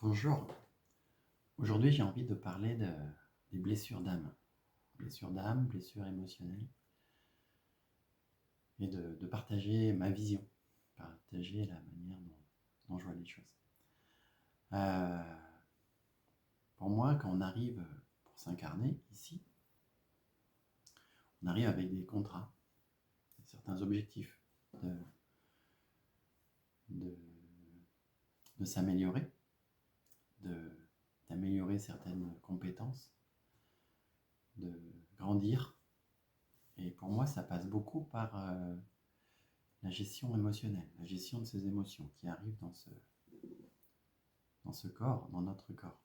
Bonjour. Aujourd'hui, j'ai envie de parler des blessures d'âme. Blessures émotionnelles, et de partager ma vision, partager la manière dont je vois les choses. Euh, pour moi, quand on arrive pour s'incarner ici, on arrive avec des contrats, certains objectifs de, de s'améliorer, d'améliorer certaines compétences, de grandir. Et pour moi, ça passe beaucoup par la gestion émotionnelle, la gestion de ces émotions qui arrivent dans ce corps, dans notre corps.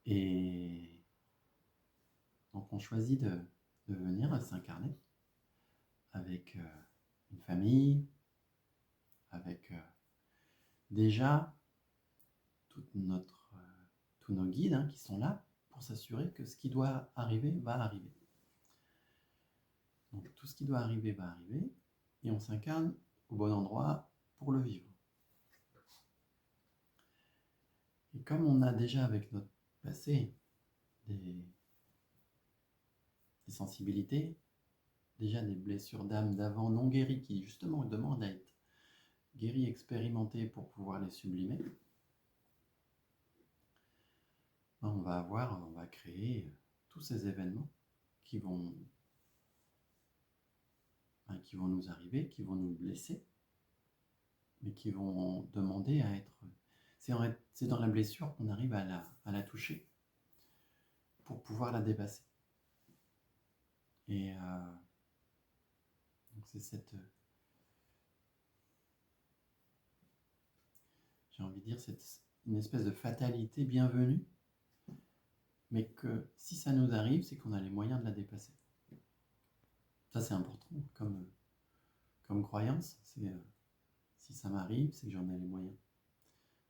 Et donc on choisit de venir s'incarner avec une famille, avec déjà tous nos guides qui sont là pour s'assurer que ce qui doit arriver va arriver. Donc tout ce qui doit arriver va arriver, et on s'incarne au bon endroit pour le vivre. Et comme on a déjà avec notre passé des sensibilités, déjà des blessures d'âme d'avant non guéries qui justement demandent à être guéries, expérimentées pour pouvoir les sublimer, on va créer tous ces événements qui vont nous arriver, qui vont nous blesser, mais qui vont demander à être... C'est dans la blessure qu'on arrive à la toucher pour pouvoir la dépasser. Et donc c'est j'ai envie de dire, c'est une espèce de fatalité bienvenue, mais que si ça nous arrive, c'est qu'on a les moyens de la dépasser. Ça, c'est important comme croyance. C'est si ça m'arrive, c'est que j'en ai les moyens.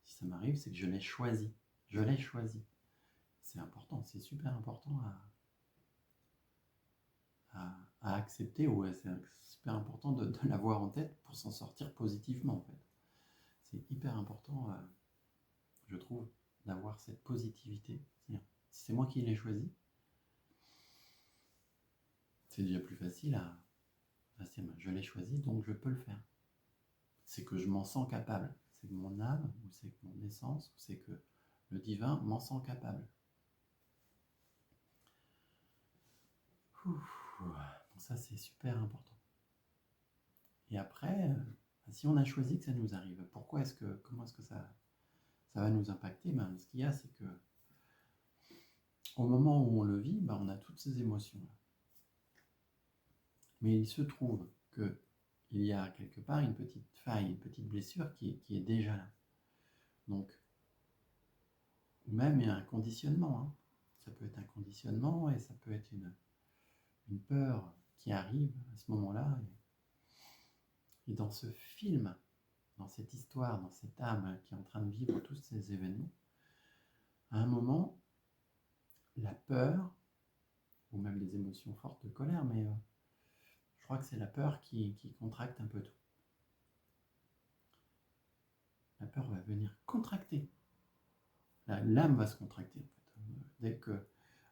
Si ça m'arrive, c'est que je l'ai choisi. Je l'ai choisi. C'est important, c'est super important à accepter, ou c'est super important de l'avoir en tête pour s'en sortir positivement, en fait. C'est hyper important, je trouve, d'avoir cette positivité. C'est-à-dire, si c'est moi qui l'ai choisi, c'est déjà plus facile je l'ai choisi, donc je peux le faire. C'est que je m'en sens capable. C'est que mon âme, ou c'est que mon essence, ou c'est que le divin m'en sent capable. Donc ça, c'est super important. Et après, si on a choisi que ça nous arrive, comment est-ce que ça va nous impacter? Ce qu'il y a, c'est que au moment où on le vit, on a toutes ces émotions-là. Mais il se trouve qu'il y a quelque part une petite faille, une petite blessure qui est déjà là. Donc, même il y a un conditionnement. Ça peut être un conditionnement, et ça peut être une peur qui arrive à ce moment-là. Et dans ce film, dans cette histoire, dans cette âme qui est en train de vivre tous ces événements, à un moment, la peur, ou même des émotions fortes de colère, mais je crois que c'est la peur qui contracte un peu tout. La peur va venir contracter. L'âme va se contracter, en fait. Dès que,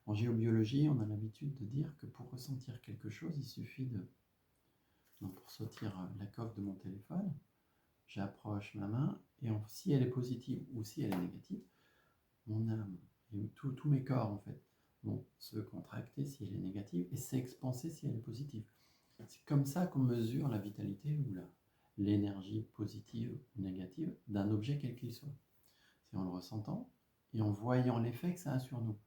en géobiologie, on a l'habitude de dire que pour ressentir quelque chose, il suffit pour sortir la coque de mon téléphone, j'approche ma main, et si elle est positive ou si elle est négative, mon âme et tous mes corps, en fait, vont se contracter si elle est négative et s'expanser si elle est positive. C'est comme ça qu'on mesure la vitalité ou l'énergie positive ou négative d'un objet quel qu'il soit. C'est en le ressentant et en voyant l'effet que ça a sur nous.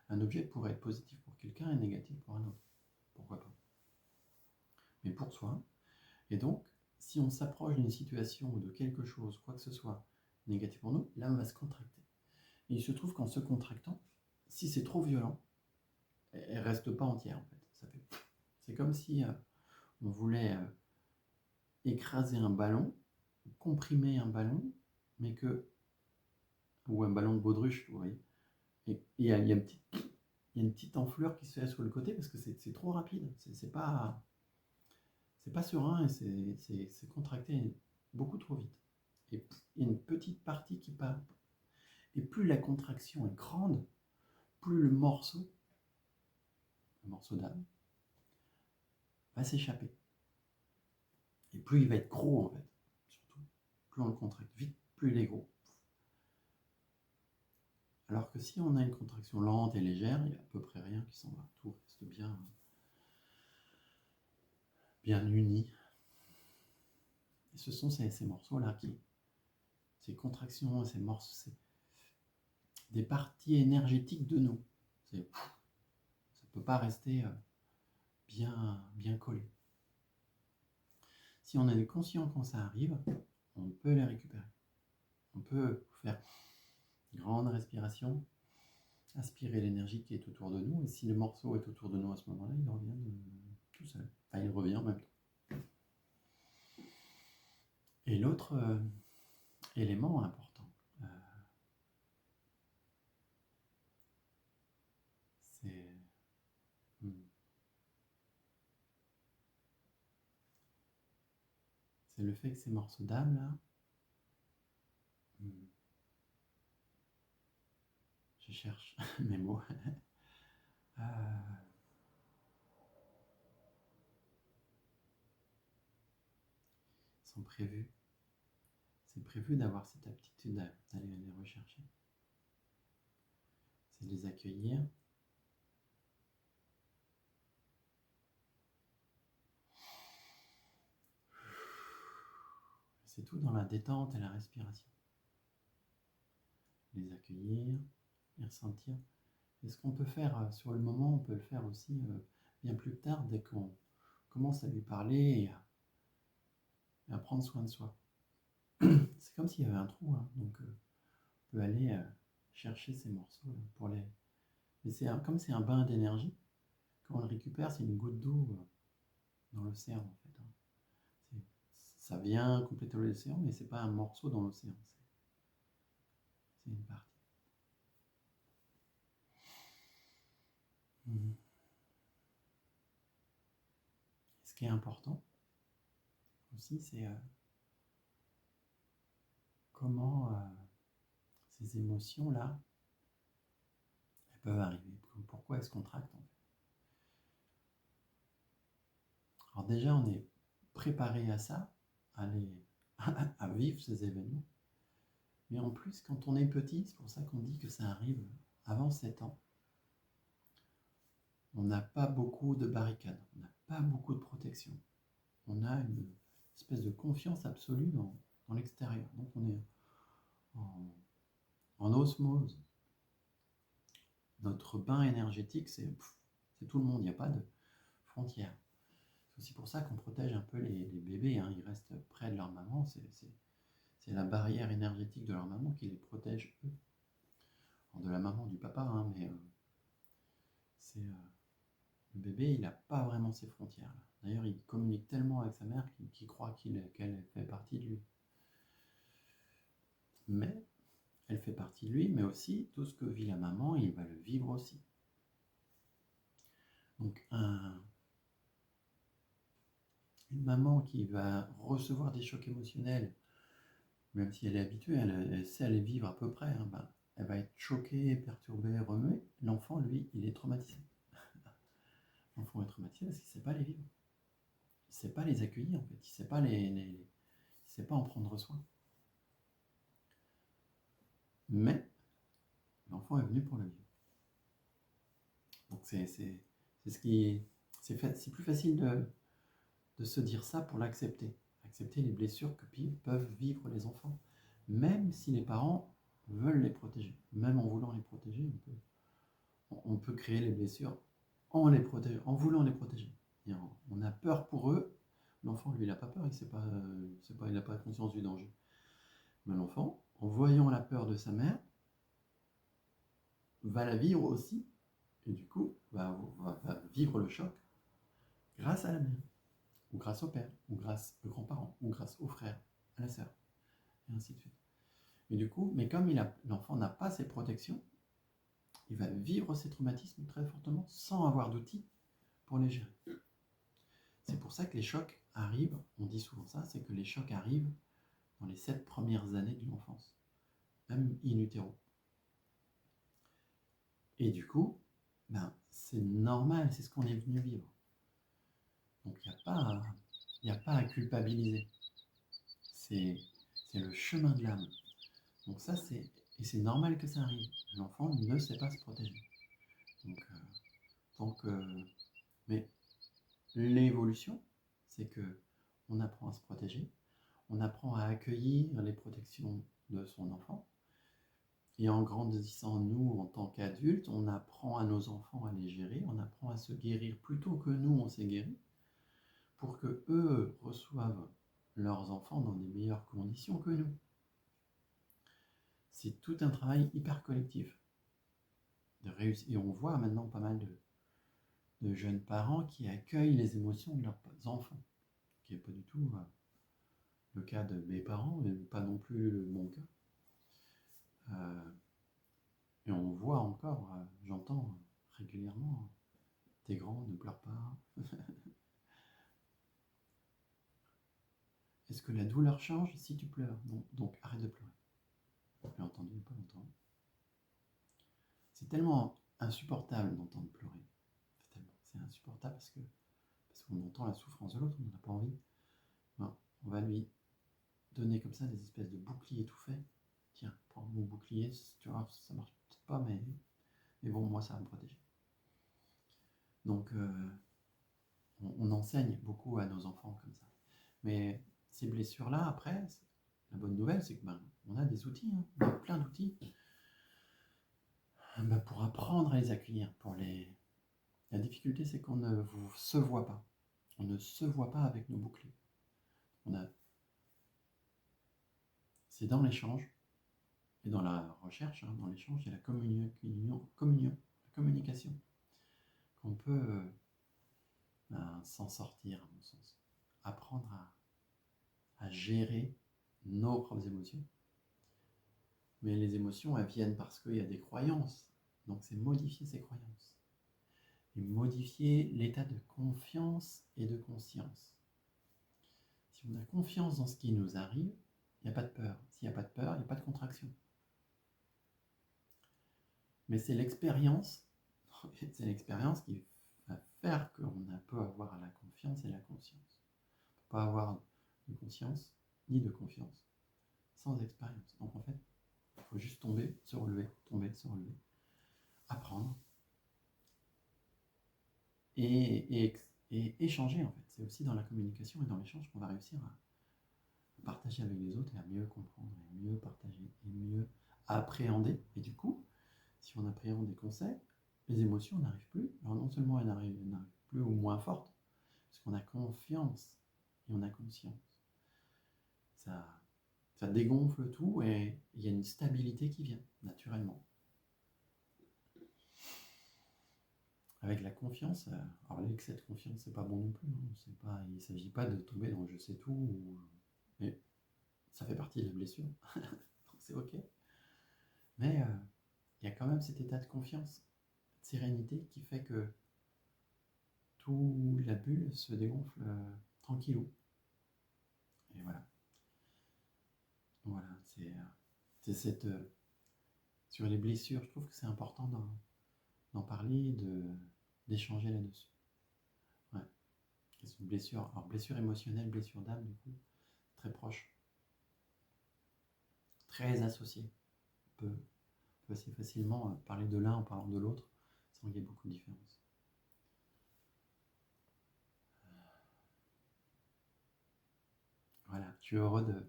Un objet pourrait être positif pour quelqu'un et négatif pour un autre. Pourquoi pas? Mais pour soi. Et donc, si on s'approche d'une situation ou de quelque chose, quoi que ce soit, négatif pour nous, l'âme va se contracter. Et il se trouve qu'en se contractant, si c'est trop violent, elle ne reste pas entière, en fait. C'est comme si on voulait écraser un ballon, comprimer un ballon, ou un ballon de baudruche, vous voyez. Et il y a une petite enflure qui se fait sur le côté parce que c'est trop rapide. C'est pas serein, et c'est contracté beaucoup trop vite. Et il y a une petite partie qui part. Et plus la contraction est grande, plus le morceau d'âme, va s'échapper. Et plus il va être gros, en fait. Surtout, plus on le contracte vite, plus il est gros. Alors que si on a une contraction lente et légère, il n'y a à peu près rien qui s'en va. Tout reste bien uni. Et ce sont ces morceaux-là ces contractions, ces morceaux, c'est des parties énergétiques de nous. Ça ne peut pas rester bien collé. Si on est conscient quand ça arrive, on peut les récupérer. On peut faire une grande respiration, aspirer l'énergie qui est autour de nous, et si le morceau est autour de nous à ce moment-là, il revient tout seul. Enfin, il revient en même temps. Et l'autre élément important, c'est le fait que ces morceaux d'âme, là, je cherche mes mots, sont prévus. C'est prévu d'avoir cette aptitude d'aller les rechercher. C'est de les accueillir. C'est tout dans la détente et la respiration. Les accueillir, les ressentir. Et ce qu'on peut faire sur le moment, on peut le faire aussi bien plus tard, dès qu'on commence à lui parler et à prendre soin de soi. C'est comme s'il y avait un trou, hein, donc on peut aller chercher ces morceaux pour les... Mais comme c'est un bain d'énergie, quand on le récupère, c'est une goutte d'eau dans l'océan en fait. Hein. Ça vient compléter l'océan, mais c'est pas un morceau dans l'océan, c'est une partie. Ce qui est important aussi, c'est comment ces émotions-là, elles peuvent arriver. Pourquoi elles se contractent en fait. Alors déjà, on est préparé à ça, à vivre ces événements. Mais en plus, quand on est petit, c'est pour ça qu'on dit que ça arrive avant 7 ans, on n'a pas beaucoup de barricades, on n'a pas beaucoup de protection. On a une espèce de confiance absolue dans l'extérieur. Donc on est en osmose. Notre bain énergétique, c'est tout le monde, il n'y a pas de frontières. C'est aussi pour ça qu'on protège un peu les bébés, hein. Ils restent près de leur maman, c'est la barrière énergétique de leur maman qui les protège eux. Alors de la maman, du papa, hein, mais le bébé, il n'a pas vraiment ses frontières. D'ailleurs, il communique tellement avec sa mère qu'il croit qu'elle fait partie de lui. Mais elle fait partie de lui, mais aussi tout ce que vit la maman, il va le vivre aussi. Donc une maman qui va recevoir des chocs émotionnels, même si elle est habituée, elle sait les vivre à peu près, hein, elle va être choquée, perturbée, remuée. L'enfant, lui, il est traumatisé. L'enfant est traumatisé parce qu'il ne sait pas les vivre. Il ne sait pas les accueillir, en fait. Il ne sait pas il sait pas en prendre soin. Mais l'enfant est venu pour le vivre. Donc c'est plus facile de se dire ça pour l'accepter. Accepter les blessures que peuvent vivre les enfants. Même si les parents veulent les protéger. Même en voulant les protéger, on peut créer les blessures en voulant les protéger. Et on a peur pour eux. L'enfant, lui, il n'a pas peur, il n'a pas conscience du danger. Mais l'enfant, en voyant la peur de sa mère, va la vivre aussi, et du coup, va vivre le choc grâce à la mère, ou grâce au père, ou grâce aux grands-parents, ou grâce aux frères, à la sœur, et ainsi de suite. Et du coup, mais comme l'enfant n'a pas ces protections, il va vivre ces traumatismes très fortement sans avoir d'outils pour les gérer. C'est pour ça que les chocs arrivent, on dit souvent ça, c'est que les chocs arrivent dans les 7 premières années de l'enfance, même in utero. Et du coup, c'est normal, c'est ce qu'on est venu vivre. Donc il n'y a pas à culpabiliser. C'est le chemin de l'âme. Donc ça, et c'est normal que ça arrive. L'enfant ne sait pas se protéger. Donc, mais l'évolution, c'est que on apprend à se protéger, on apprend à accueillir les protections de son enfant. Et en grandissant, nous, en tant qu'adultes, on apprend à nos enfants à les gérer, on apprend à se guérir plutôt que nous, on s'est guéri, pour que eux reçoivent leurs enfants dans des meilleures conditions que nous. C'est tout un travail hyper collectif. Et on voit maintenant pas mal de jeunes parents qui accueillent les émotions de leurs enfants, qui n'est pas du tout le cas de mes parents, mais pas non plus mon cas. Et on voit encore, j'entends régulièrement, t'es grand, ne pleure pas. Est-ce que la douleur change si tu pleures? Non, donc arrête de pleurer. J'ai entendu il n'y a pas longtemps. C'est tellement insupportable d'entendre pleurer. C'est insupportable parce qu'on entend la souffrance de l'autre, on n'a pas envie. Non, on va lui donner comme ça des espèces de boucliers tout faits. Tiens, prends mon bouclier, tu vois, ça marche peut-être pas, mais bon, moi ça va me protéger. Donc on enseigne beaucoup à nos enfants comme ça. Mais ces blessures-là, après, la bonne nouvelle, c'est que on a des outils, on a plein d'outils pour apprendre à les accueillir. La difficulté, c'est qu'on ne se voit pas. On ne se voit pas avec nos boucliers. C'est dans l'échange et dans la recherche, dans l'échange et la communication qu'on peut s'en sortir, à mon sens. Apprendre à gérer nos propres émotions. Mais les émotions, elles viennent parce qu'il y a des croyances. Donc c'est modifier ces croyances. Et modifier l'état de confiance et de conscience. Si on a confiance dans ce qui nous arrive, il n'y a pas de peur. S'il n'y a pas de peur, il n'y a pas de contraction. Mais c'est l'expérience qui va faire qu'on peut avoir la confiance et la conscience. On ne peut pas avoir de conscience ni de confiance sans expérience. Donc en fait, il faut juste tomber, se relever, apprendre et échanger en fait. C'est aussi dans la communication et dans l'échange qu'on va réussir à partager avec les autres et à mieux comprendre et mieux partager et mieux appréhender. Et du coup, si on appréhende des concepts, les émotions n'arrivent plus. Alors non seulement elles n'arrivent plus ou moins fortes, parce qu'on a confiance et on a conscience. Ça dégonfle tout et il y a une stabilité qui vient naturellement. Avec la confiance, alors l'excès de confiance, c'est pas bon non plus. Il ne s'agit pas de tomber dans je sais tout, mais ça fait partie de la blessure, donc c'est ok. Mais il y a quand même cet état de confiance, de sérénité qui fait que toute la bulle se dégonfle tranquillou. Et voilà. Voilà, c'est cette... sur les blessures, je trouve que c'est important d'en parler, d'échanger là-dessus. Ouais. C'est une blessure, alors blessure émotionnelle, blessure d'âme, du coup, très proche. Très associé. On peut assez facilement parler de l'un en parlant de l'autre, sans qu'il y ait beaucoup de différence. Voilà, je suis heureux de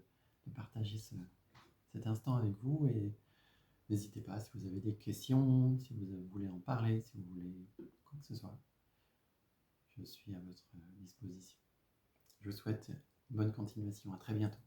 partager cet instant avec vous et n'hésitez pas si vous avez des questions, si vous voulez en parler, si vous voulez quoi que ce soit. Je suis à votre disposition. Je vous souhaite une bonne continuation. À très bientôt.